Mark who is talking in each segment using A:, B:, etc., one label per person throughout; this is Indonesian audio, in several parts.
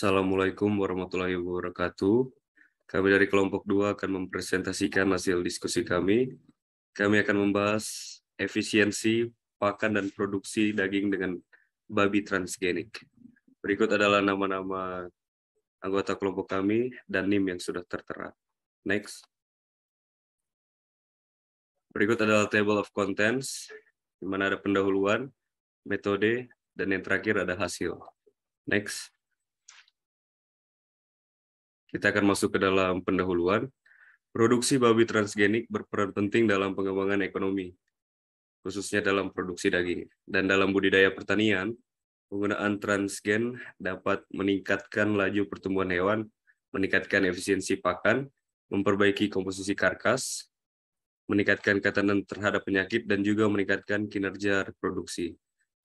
A: Assalamualaikum warahmatullahi wabarakatuh. Kami dari kelompok 2 akan mempresentasikan hasil diskusi kami. Kami akan membahas efisiensi pakan dan produksi daging dengan babi transgenik. Berikut adalah nama-nama anggota kelompok kami dan NIM yang sudah tertera. Next. Berikut adalah table of contents, di mana ada pendahuluan, metode, dan yang terakhir ada hasil. Next. Kita akan masuk ke dalam pendahuluan. Produksi babi transgenik berperan penting dalam pengembangan ekonomi, khususnya dalam produksi daging. Dan dalam budidaya pertanian, penggunaan transgen dapat meningkatkan laju pertumbuhan hewan, meningkatkan efisiensi pakan, memperbaiki komposisi karkas, meningkatkan ketahanan terhadap penyakit, dan juga meningkatkan kinerja reproduksi.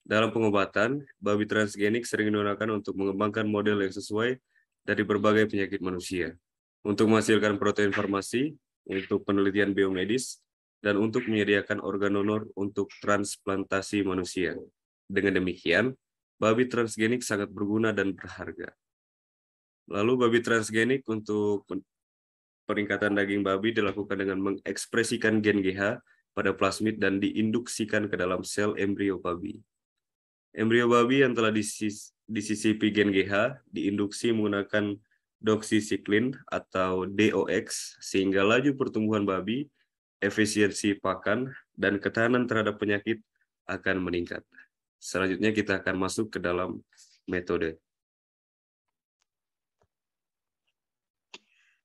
A: Dalam pengobatan, babi transgenik sering digunakan untuk mengembangkan model yang sesuai dari berbagai penyakit manusia, untuk menghasilkan protein farmasi, untuk penelitian biomedis, dan untuk menyediakan organ donor untuk transplantasi manusia. Dengan demikian, babi transgenik sangat berguna dan berharga. Lalu babi transgenik untuk peningkatan daging babi dilakukan dengan mengekspresikan gen GH pada plasmid dan diinduksikan ke dalam sel embrio babi. Embrio babi yang telah disisipi gen GH diinduksi menggunakan doxycycline atau DOX sehingga laju pertumbuhan babi, efisiensi pakan, dan ketahanan terhadap penyakit akan meningkat. Selanjutnya kita akan masuk ke dalam metode.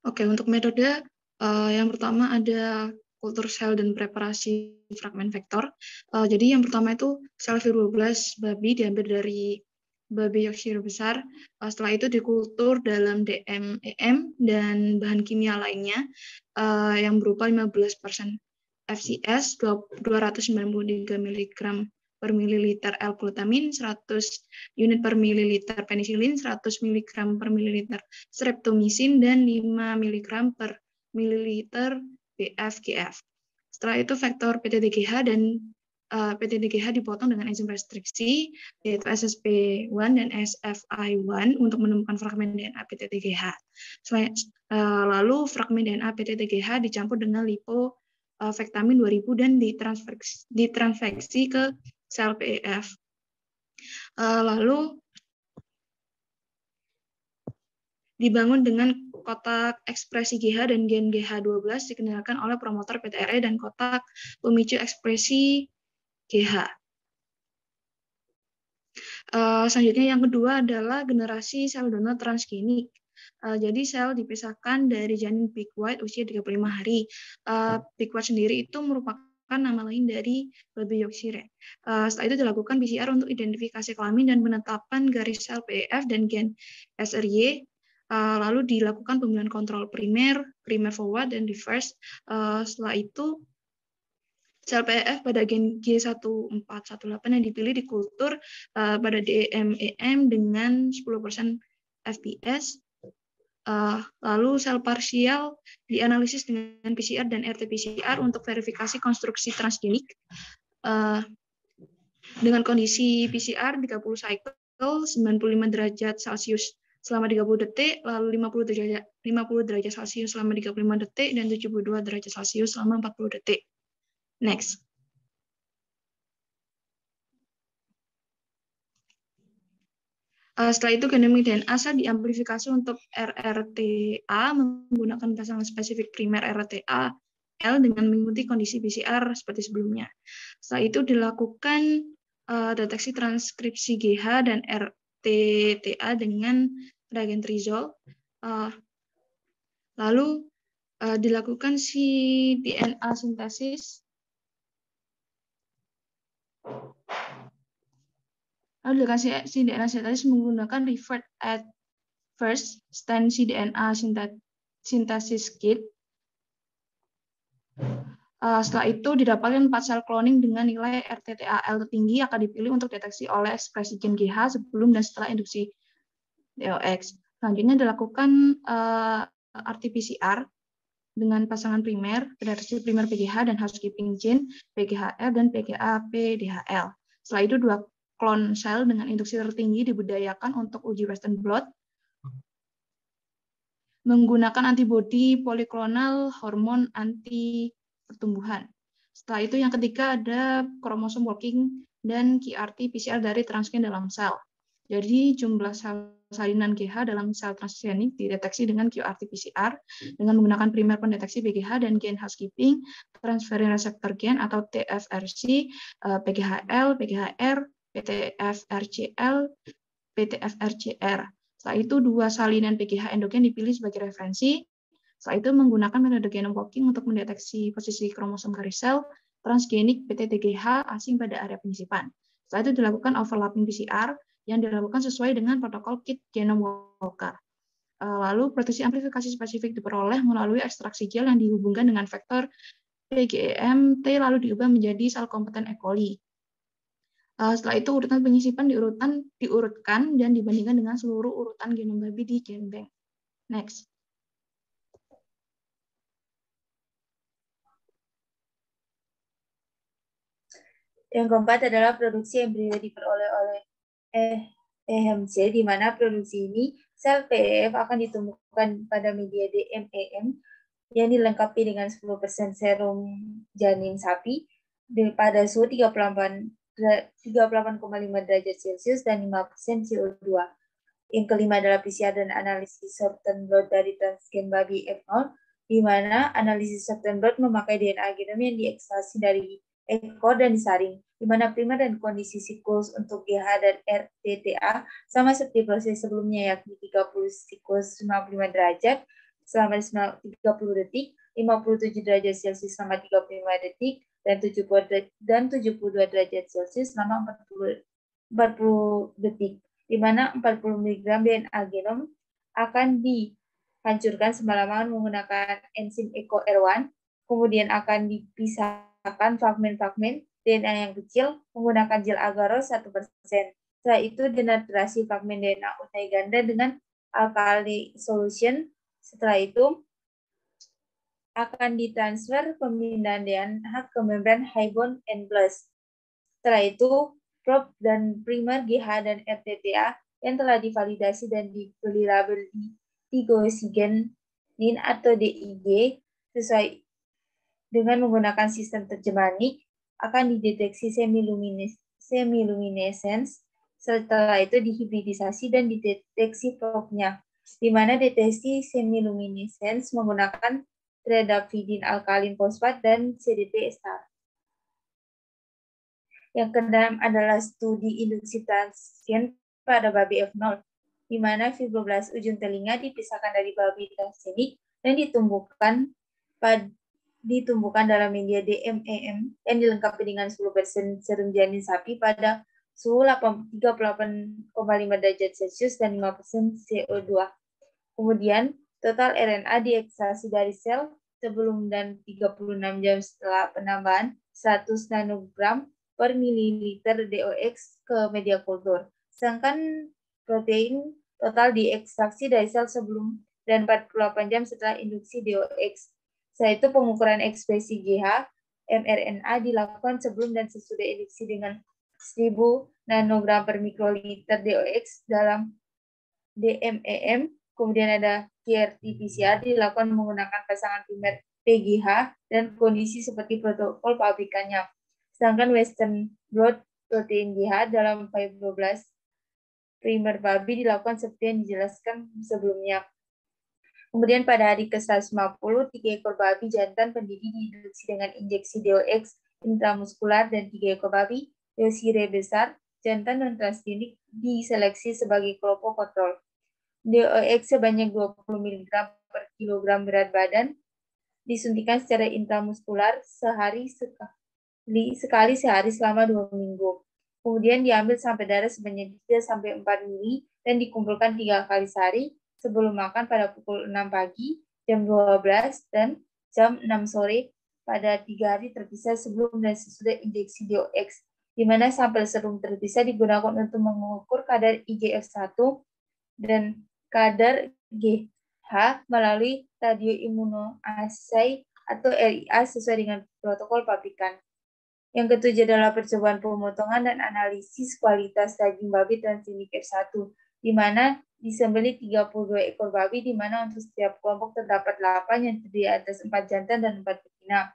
B: Oke, untuk metode yang pertama ada kultur sel dan preparasi fragmen vektor. Jadi yang pertama itu sel fibroblast babi diambil dari babi Yorkshire besar. Setelah itu dikultur dalam DMEM dan bahan kimia lainnya yang berupa 15% FCS, 293 mg per mililiter L-glutamin, 100 unit per mililiter penisilin, 100 mg per mililiter streptomycin, dan 5 mg per mililiter BF-GF. Setelah itu vektor PTTGH dan PTTGH dipotong dengan enzim restriksi, yaitu SSP1 dan SFI1 untuk menemukan fragmen DNA PTTGH. Lalu fragmen DNA PTTGH dicampur dengan lipofektamin 2000 dan ditransfeksi ke sel PEF. Lalu dibangun dengan kotak ekspresi GH dan gen GH12 dikendalikan oleh promotor PTRE dan kotak pemicu ekspresi GH. Selanjutnya yang kedua adalah generasi sel donor transgenik. Jadi sel dipisahkan dari janin pig white usia 35 hari. Pig white sendiri itu merupakan nama lain dari babi Yorkshire. Setelah itu dilakukan PCR untuk identifikasi kelamin dan menetapkan garis sel PEF dan gen SRY. Lalu dilakukan pemilihan kontrol primer forward, dan reverse. Setelah itu, sel PEF pada gen G1418 yang dipilih dikultur pada DMEM dengan 10% FPS. Lalu sel parsial dianalisis dengan PCR dan RT-PCR untuk verifikasi konstruksi transgenik. Dengan kondisi PCR 30 cycle, 95 derajat Celcius selama 30 detik, lalu 50 derajat Celcius selama 35 detik, dan 72 derajat Celcius selama 40 detik. Next. Setelah itu genomik DNA sel diamplifikasi untuk RRTA menggunakan pasangan spesifik primer RRTA L dengan mengikuti kondisi PCR seperti sebelumnya. Setelah itu dilakukan deteksi transkripsi GH dan RTTA dengan reagen Trizol. Lalu dilakukan DNA sintesis. Lalu dilakukan DNA sintesis menggunakan revert at first stand DNA synthesis kit. Setelah itu didapatkan 4 sel cloning dengan nilai RTTAL tertinggi akan dipilih untuk deteksi oleh ekspresi gen GH sebelum dan setelah induksi DOX. Selanjutnya dilakukan RT-PCR dengan pasangan primer, reaksi primer PGH dan housekeeping gene PGHR dan PGA-PDHL. Setelah itu 2 klon sel dengan induksi tertinggi dibudidayakan untuk uji Western blot. menggunakan antibodi poliklonal hormon anti pertumbuhan. Setelah itu yang ketiga ada kromosom walking dan QRT PCR dari transgen dalam sel. Jadi jumlah sel salinan GH dalam sel transgenik dideteksi dengan QRT PCR dengan menggunakan primer pendeteksi BGH dan gen housekeeping, transferin reseptor gen atau TFRC, PGHL, PGHR, PTFRCL, PTFRCR. Setelah itu dua salinan PGH endogen dipilih sebagai referensi. Setelah itu menggunakan metode genome walking untuk mendeteksi posisi kromosom garis sel transgenik PTTGH asing pada area penyisipan. Setelah itu dilakukan overlapping PCR yang dilakukan sesuai dengan protokol kit genome walker. Lalu proteksi amplifikasi spesifik diperoleh melalui ekstraksi gel yang dihubungkan dengan vektor PGEM-T lalu diubah menjadi sel kompeten E. coli. Setelah itu urutan penyisipan diurutkan dan dibandingkan dengan seluruh urutan genom babi di GenBank. Next.
C: Yang keempat adalah produksi embrio diperoleh oleh EHMC, di mana produksi ini sel PEF akan ditumbuhkan pada media DMEM yang dilengkapi dengan 10% serum janin sapi pada suhu 38,5 derajat Celcius dan 5% CO2. Yang kelima adalah PCR dan analisis certain blot dari transgen babi F0, di mana analisis certain blot memakai DNA genom yang diekstraksi dari ekor dan disaring, di mana primer dan kondisi siklus untuk GH dan RTTA sama seperti proses sebelumnya, yakni 30 siklus 55 derajat selama 30 detik, 57 derajat Celcius selama 35 detik, dan 72 derajat Celcius selama 40 detik, di mana 40 mg DNA genom akan dihancurkan semalaman menggunakan enzim EcoR1, kemudian akan dipisahkan fragmen-fragmen DNA yang kecil menggunakan gel agar 1%. Setelah itu denaturasi fragmen DNA utai ganda dengan alkali solution. Setelah itu akan ditransfer pemindahan DNA ke membran high bond N+. Setelah itu probe dan primer GH dan RTTA yang telah divalidasi dan diberi label digosigenin atau DIG sesuai dengan menggunakan sistem terjemahan NIC akan dideteksi semiluminescence. Setelah itu dihibridisasi dan dideteksi probe-nya, di mana deteksi semiluminescence menggunakan tridapvidin alkalin fosfat dan CDP star. Yang keenam adalah studi induksi transgen pada babi F0, di mana fibroblast ujung telinga dipisahkan dari babi transgenik dan ditumbuhkan dalam media DMEM yang dilengkapi dengan 10% serum janin sapi pada suhu 38,5 derajat Celcius dan 5% CO2. Kemudian, total RNA diekstraksi dari sel sebelum dan 36 jam setelah penambahan 100 nanogram per mililiter DOX ke media kultur. Sedangkan protein total diekstraksi dari sel sebelum dan 48 jam setelah induksi DOX. Setelah itu pengukuran ekspresi GH mRNA dilakukan sebelum dan sesudah induksi dengan 1000 nanogram per mikroliter DOX dalam DMEM. Kemudian ada QRT-PCR dilakukan menggunakan pasangan primer PGH dan kondisi seperti protokol pabrikannya. Sedangkan Western blot protein GH dalam fibroblast primer babi dilakukan seperti yang dijelaskan sebelumnya. Kemudian pada hari ke-150, 3 ekor babi jantan pendidih diinduksi dengan injeksi DOX intramuskular dan 3 ekor babi Yoshire besar jantan non transgenik diseleksi sebagai kelompok kontrol. DOX sebanyak 20 mg per kilogram berat badan disuntikan secara intramuskular sekali sehari selama 2 minggu. Kemudian diambil sampai darah sebanyak 3-4 mili dan dikumpulkan 3 kali sehari sebelum makan pada pukul 6 pagi, jam 12, dan jam 6 sore pada 3 hari terpisah sebelum dan sesudah injeksi DOX, di mana sampel serum terpisah digunakan untuk mengukur kadar IGF-1 dan kadar GH melalui radioimmunoassay atau RIA sesuai dengan protokol pabrikan. Yang ketujuh adalah percobaan pemotongan dan analisis kualitas daging babi transgenik F1, di mana disembelih 32 ekor babi, di mana untuk setiap kelompok terdapat 8 yang terdiri atas 4 jantan dan 4 betina.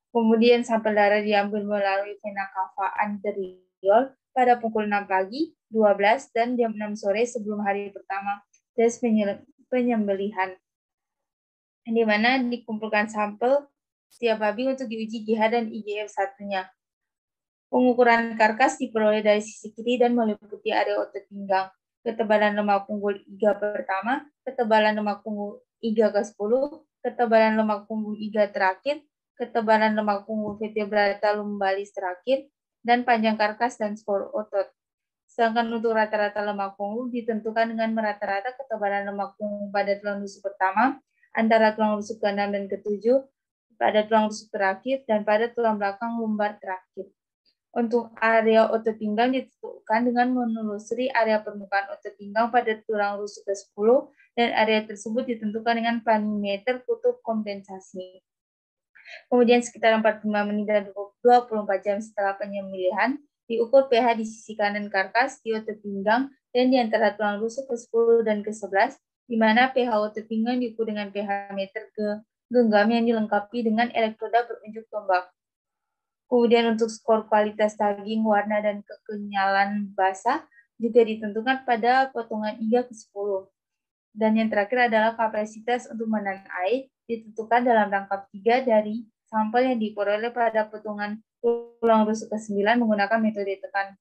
C: Kemudian sampel darah diambil melalui vena cava anterior pada pukul 6 pagi, 12, dan jam 6 sore sebelum hari pertama tes penyembelihan, di mana dikumpulkan sampel setiap babi untuk diuji GH dan IGF satunya. Pengukuran karkas diperoleh dari sisi kiri dan meliputi area otot pinggang, ketebalan lemak punggung iga pertama, ketebalan lemak punggung iga ke-10, ketebalan lemak punggung iga terakhir, ketebalan lemak punggung vertebrata lumbalis terakhir, dan panjang karkas dan skor otot. Sedangkan untuk rata-rata lemak punggung ditentukan dengan merata-rata ketebalan lemak punggung pada tulang rusuk pertama, antara tulang rusuk ke-6 dan ke-7, pada tulang rusuk terakhir, dan pada tulang belakang lumbar terakhir. Untuk area otot pinggang ditentukan dengan menelusuri area permukaan otot pinggang pada tulang rusuk ke-10, dan area tersebut ditentukan dengan planimeter kutub kompensasi. Kemudian sekitar 45 menit dan 24 jam setelah penyembelihan, diukur pH di sisi kanan karkas di otot pinggang dan di antara tulang rusuk ke-10 dan ke-11, di mana pH otot pinggang diukur dengan pH meter genggam yang dilengkapi dengan elektroda berunjuk tombak. Kemudian untuk skor kualitas daging, warna, dan kekenyalan basah juga ditentukan pada potongan iga ke-10. Dan yang terakhir adalah kapasitas untuk menahan air, ditentukan dalam rangkap 3 dari sampel yang diperoleh pada potongan tulang rusuk ke-9 menggunakan metode tekan.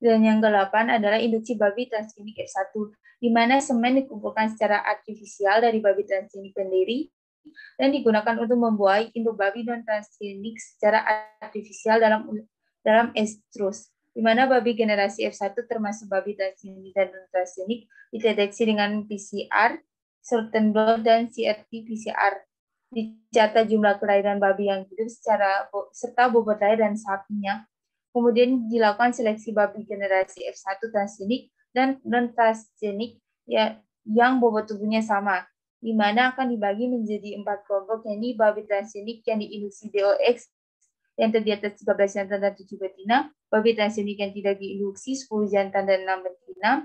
C: Dan yang ke-8 adalah induksi babi transgenik F1, di mana semen dikumpulkan secara artifisial dari babi transgenik sendiri dan digunakan untuk membuahi induk babi non-transgenik secara artifisial dalam estrus, di mana babi generasi F1 termasuk babi transgenik dan non-transgenik dideteksi dengan PCR, certain blot, dan CRT-PCR. Dicatat jumlah kelahiran babi yang hidup serta bobot lahir dan sapinya. Kemudian dilakukan seleksi babi generasi F1 transgenik dan non-transgenik yang bobot tubuhnya sama, di mana akan dibagi menjadi 4 kelompok, yakni babi transgenik yang diinduksi DOX yang terdiri atas 13 jantan dan 7 betina, babi transgenik yang tidak diinduksi 10 jantan dan 6 betina,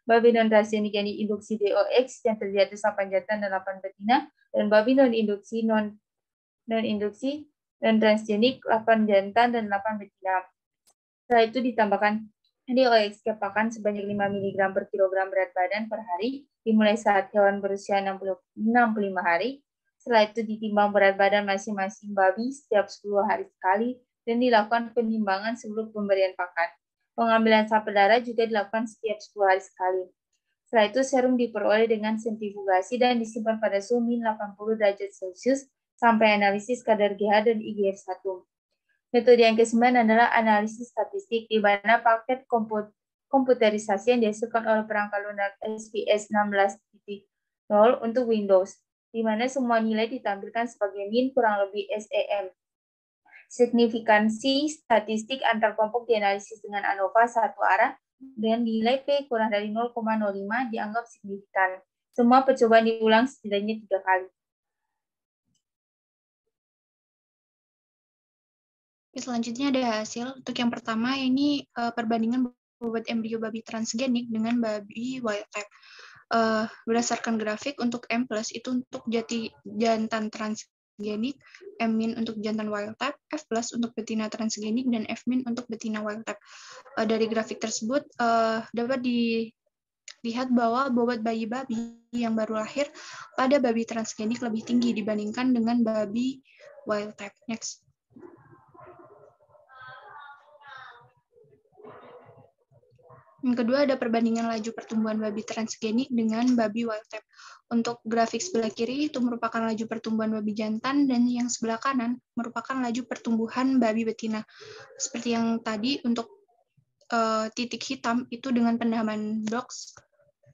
C: babi non-transgenik yang diinduksi DOX yang terdiri atas 8 jantan dan 8 betina, dan babi non-induksi non-transgenik 8 jantan dan 8 betina. Setelah itu ditambahkan DOX ke pakan sebanyak 5 mg per kilogram berat badan per hari, dimulai saat hewan berusia 65 hari. Setelah itu ditimbang berat badan masing-masing babi setiap 10 hari sekali, dan dilakukan penimbangan sebelum pemberian pakan. Pengambilan sampel darah juga dilakukan setiap 10 hari sekali. Setelah itu serum diperoleh dengan sentrifugasi dan disimpan pada suhu min 80 derajat Celcius sampai analisis kadar GH dan IGF-1. Metode yang ke-9 adalah analisis statistik, di mana paket komputerisasi yang dihasilkan oleh perangkat lunak SPS 16.0 untuk Windows, di mana semua nilai ditampilkan sebagai min kurang lebih SEM. Signifikansi statistik antar kelompok dianalisis dengan ANOVA satu arah, dan nilai P kurang dari 0,05 dianggap signifikan. Semua percobaan diulang setidaknya 3 kali.
B: Selanjutnya ada hasil. Untuk yang pertama ini perbandingan bobot embrio babi transgenik dengan babi wild type. Berdasarkan grafik untuk M+ itu untuk jantan transgenik, M- untuk jantan wild type, F+ untuk betina transgenik, dan F- untuk betina wild type. Dari grafik tersebut dapat dilihat bahwa bobot bayi-babi yang baru lahir pada babi transgenik lebih tinggi dibandingkan dengan babi wild type. Next. Yang kedua ada perbandingan laju pertumbuhan babi transgenik dengan babi wild type. Untuk grafik sebelah kiri itu merupakan laju pertumbuhan babi jantan, dan yang sebelah kanan merupakan laju pertumbuhan babi betina. Seperti yang tadi untuk titik hitam itu dengan penambahan DOX,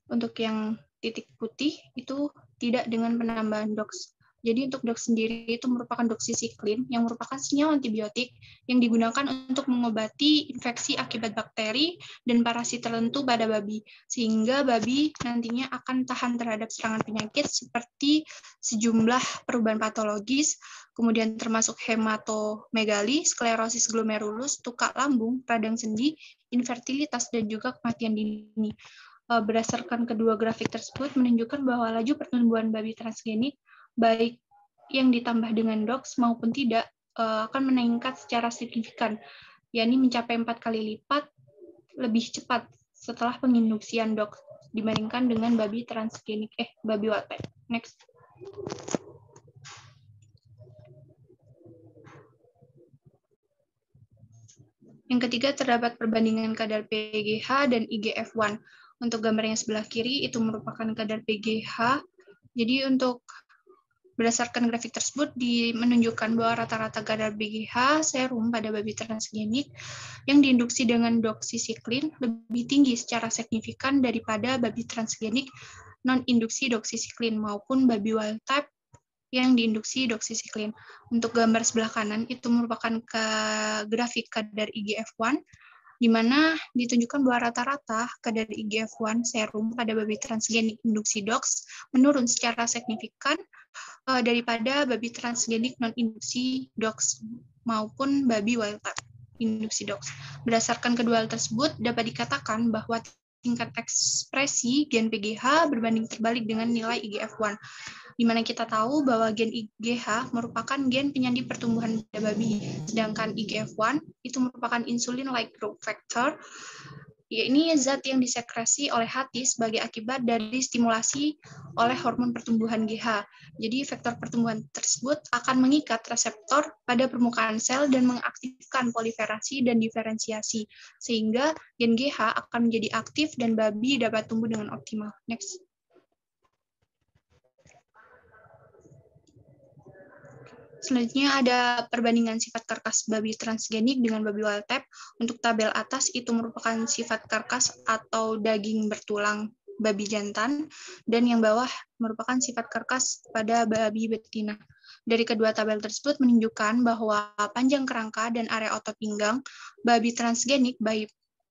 B: untuk yang titik putih itu tidak dengan penambahan DOX. Jadi untuk dox sendiri itu merupakan doxycycline yang merupakan senyawa antibiotik yang digunakan untuk mengobati infeksi akibat bakteri dan parasit tertentu pada babi, sehingga babi nantinya akan tahan terhadap serangan penyakit seperti sejumlah perubahan patologis, kemudian termasuk hematomegali, sklerosis glomerulus, tukak lambung, radang sendi, infertilitas, dan juga kematian dini. Berdasarkan kedua grafik tersebut menunjukkan bahwa laju pertumbuhan babi transgenik baik yang ditambah dengan dox maupun tidak akan meningkat secara signifikan, yakni mencapai 4 kali lipat lebih cepat setelah penginduksian dox dibandingkan dengan babi transgenik babi wild type. Next. Yang ketiga, terdapat perbandingan kadar PGH dan IGF-1. Untuk gambar yang sebelah kiri, itu merupakan kadar PGH. Jadi untuk berdasarkan grafik tersebut menunjukkan bahwa rata-rata kadar PGH serum pada babi transgenik yang diinduksi dengan doxycycline lebih tinggi secara signifikan daripada babi transgenik non-induksi doxycycline maupun babi wild type yang diinduksi doxycycline. Untuk gambar sebelah kanan itu merupakan grafik kadar IGF-1 di mana ditunjukkan bahwa rata-rata kadar IGF-1 serum pada babi transgenik induksi dox menurun secara signifikan daripada babi transgenik non-induksi dox maupun babi wild type induksi dox. Berdasarkan kedua hal tersebut, dapat dikatakan bahwa tingkat ekspresi gen PGH berbanding terbalik dengan nilai IGF-1, di mana kita tahu bahwa gen IGH merupakan gen penyandi pertumbuhan pada babi, sedangkan IGF-1 itu merupakan insulin-like growth factor, yakni zat yang disekresi oleh hati sebagai akibat dari stimulasi oleh hormon pertumbuhan GH. Jadi faktor pertumbuhan tersebut akan mengikat reseptor pada permukaan sel dan mengaktifkan proliferasi dan diferensiasi, sehingga gen GH akan menjadi aktif dan babi dapat tumbuh dengan optimal. Next. Selanjutnya ada perbandingan sifat karkas babi transgenik dengan babi wild type. Untuk tabel atas itu merupakan sifat karkas atau daging bertulang babi jantan, dan yang bawah merupakan sifat karkas pada babi betina. Dari kedua tabel tersebut menunjukkan bahwa panjang kerangka dan area otot pinggang babi transgenik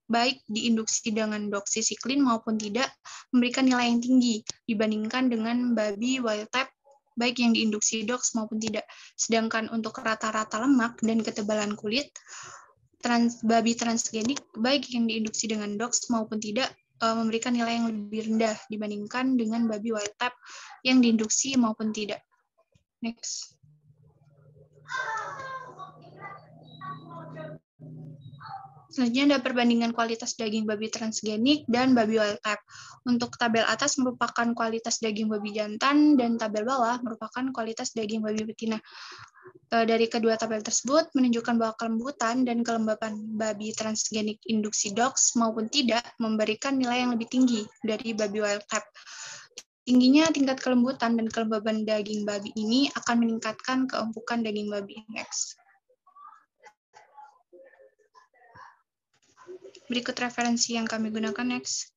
B: baik diinduksi dengan doxycycline maupun tidak memberikan nilai yang tinggi dibandingkan dengan babi wild type baik yang diinduksi dox maupun tidak. Sedangkan untuk rata-rata lemak dan ketebalan kulit, babi transgenik baik yang diinduksi dengan dox maupun tidak memberikan nilai yang lebih rendah dibandingkan dengan babi wild type yang diinduksi maupun tidak. Next. Selanjutnya ada perbandingan kualitas daging babi transgenik dan babi wild type. Untuk tabel atas merupakan kualitas daging babi jantan dan tabel bawah merupakan kualitas daging babi betina. Dari kedua tabel tersebut menunjukkan bahwa kelembutan dan kelembapan babi transgenik induksi dox maupun tidak memberikan nilai yang lebih tinggi dari babi wild type. Tingginya tingkat kelembutan dan kelembaban daging babi ini akan meningkatkan keempukan daging babi. Next. Berikut referensi yang kami gunakan. Next.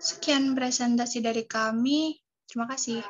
B: Sekian presentasi dari kami. Terima kasih.